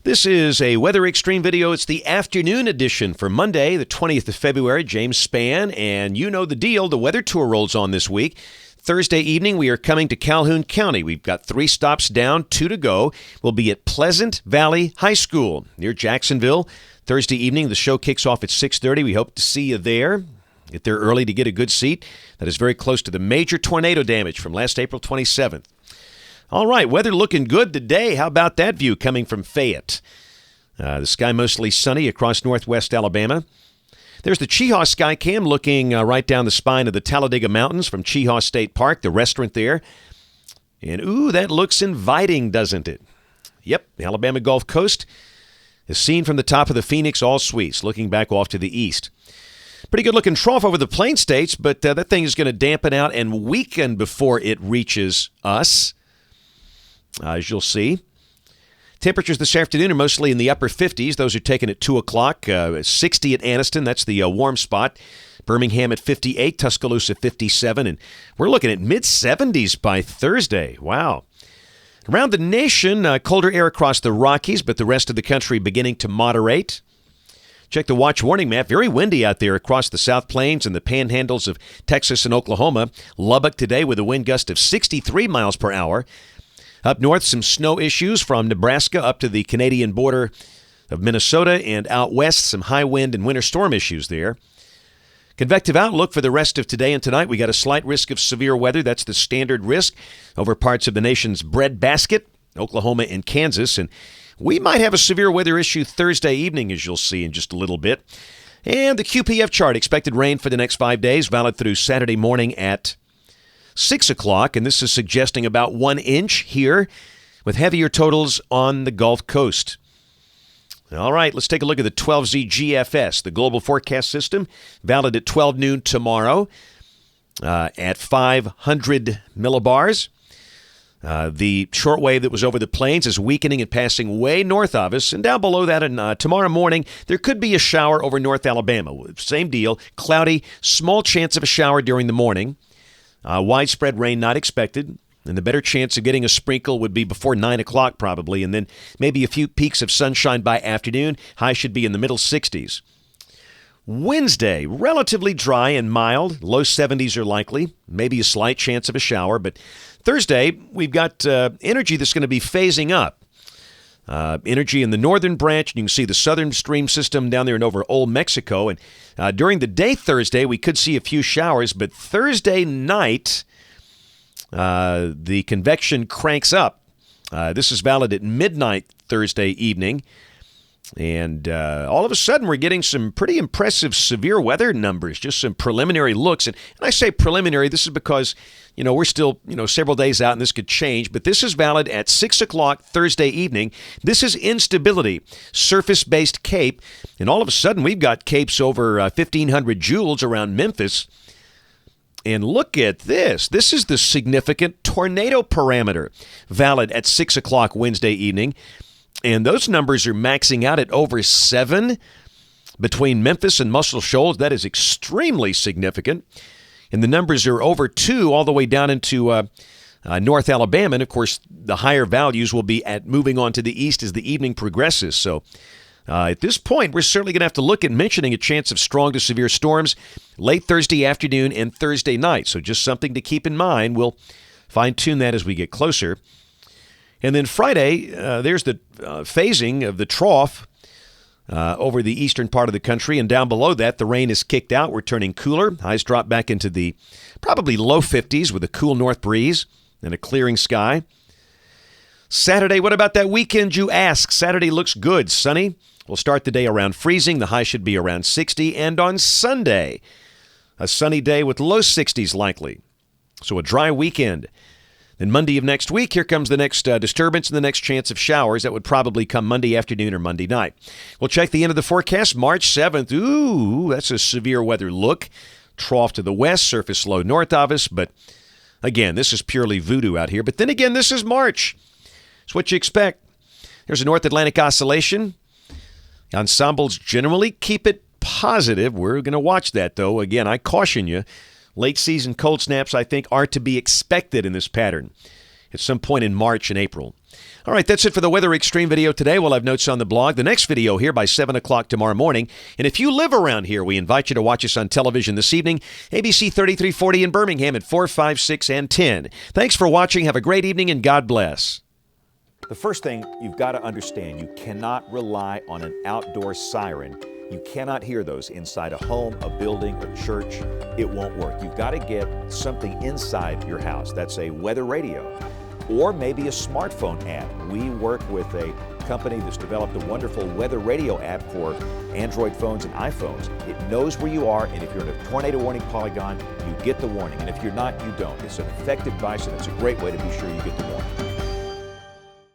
This is a Weather Extreme video. It's the afternoon edition for Monday, the 20th of February. James Spann, and you know the deal. The weather tour rolls on this week. Thursday evening, we are coming to Calhoun County. We've got 3 stops down, 2 to go. We'll be at Pleasant Valley High School near Jacksonville. Thursday evening, the show kicks off at 6:30. We hope to see you there. Get there early to get a good seat. That is very close to the major tornado damage from last April 27th. All right, weather looking good today. How about that view coming from Fayette? The sky mostly sunny across northwest Alabama. There's the Chehaw Sky Cam looking right down the spine of the Talladega Mountains from Chehaw State Park, the restaurant there. And, ooh, that looks inviting, doesn't it? Yep, the Alabama Gulf Coast is seen from the top of the Phoenix All Suites, looking back off to the east. Pretty good-looking trough over the Plain States, but that thing is going to dampen out and weaken before it reaches us. As you'll see. Temperatures this afternoon are mostly in the upper 50s. Those are taken at 2 o'clock. 60 at Anniston. That's the warm spot. Birmingham at 58. Tuscaloosa 57. And we're looking at mid-70s by Thursday. Wow. Around the nation, colder air across the Rockies, but the rest of the country beginning to moderate. Check the watch warning map. Very windy out there across the South Plains and the panhandles of Texas and Oklahoma. Lubbock today with a wind gust of 63 miles per hour. Up north, some snow issues from Nebraska up to the Canadian border of Minnesota, and out west, some high wind and winter storm issues there. Convective outlook for the rest of today and tonight. We got a slight risk of severe weather. That's the standard risk over parts of the nation's breadbasket, Oklahoma and Kansas. And we might have a severe weather issue Thursday evening, as you'll see in just a little bit. And the QPF chart, expected rain for the next 5 days, valid through Saturday morning at 6 o'clock, and this is suggesting about 1 inch here with heavier totals on the Gulf Coast. All right, let's take a look at the 12Z GFS, the global forecast system, valid at 12 noon tomorrow at 500 millibars. The shortwave that was over the plains is weakening and passing way north of us. And down below that, and tomorrow morning, there could be a shower over North Alabama. Same deal, cloudy, small chance of a shower during the morning. Widespread rain not expected, and the better chance of getting a sprinkle would be before 9 o'clock probably, and then maybe a few peaks of sunshine by afternoon. High should be in the middle 60s. Wednesday, relatively dry and mild. Low 70s are likely, maybe a slight chance of a shower. But Thursday, we've got energy that's going to be phasing up. Energy in the northern branch. You can see the southern stream system down there and over Old Mexico. And during the day Thursday, we could see a few showers. But Thursday night, the convection cranks up. This is valid at midnight Thursday evening. And all of a sudden, we're getting some pretty impressive severe weather numbers, just some preliminary looks. And I say preliminary, this is because, we're still, several days out and this could change. But this is valid at 6 o'clock Thursday evening. This is instability, surface-based CAPE. And all of a sudden, we've got CAPEs over 1,500 joules around Memphis. And look at this. This is the significant tornado parameter, valid at 6 o'clock Wednesday evening. And those numbers are maxing out at over 7 between Memphis and Muscle Shoals. That is extremely significant. And the numbers are over 2 all the way down into North Alabama. And, of course, the higher values will be moving on to the east as the evening progresses. So at this point, we're certainly going to have to look at mentioning a chance of strong to severe storms late Thursday afternoon and Thursday night. So just something to keep in mind. We'll fine-tune that as we get closer. And then Friday, there's the phasing of the trough over the eastern part of the country. And down below that, the rain is kicked out. We're turning cooler. Highs drop back into the probably low 50s with a cool north breeze and a clearing sky. Saturday, what about that weekend, you ask? Saturday looks good. Sunny. We'll start the day around freezing. The high should be around 60. And on Sunday, a sunny day with low 60s likely. So a dry weekend. Then Monday of next week, here comes the next disturbance and the next chance of showers. That would probably come Monday afternoon or Monday night. We'll check the end of the forecast. March 7th. Ooh, that's a severe weather look. Trough to the west, surface low north of us. But again, this is purely voodoo out here. But then again, this is March. It's what you expect. There's a North Atlantic oscillation. Ensembles generally keep it positive. We're going to watch that, though. Again, I caution you. Late season cold snaps, I think, are to be expected in this pattern. at some point in March and April. All right, that's it for the Weather Xtreme video today. We'll have notes on the blog. The next video here by 7 o'clock tomorrow morning. And if you live around here, we invite you to watch us on television this evening, ABC 3340 in Birmingham at 4, 5, 6, and 10. Thanks for watching. Have a great evening, and God bless. The first thing you've got to understand, you cannot rely on an outdoor siren. You cannot hear those inside a home, a building, a church. It won't work. You've got to get something inside your house. That's a weather radio or maybe a smartphone app. We work with a company that's developed a wonderful weather radio app for Android phones and iPhones. It knows where you are, and if you're in a tornado warning polygon, you get the warning. And if you're not, you don't. It's an effective device, and it's a great way to be sure you get the warning.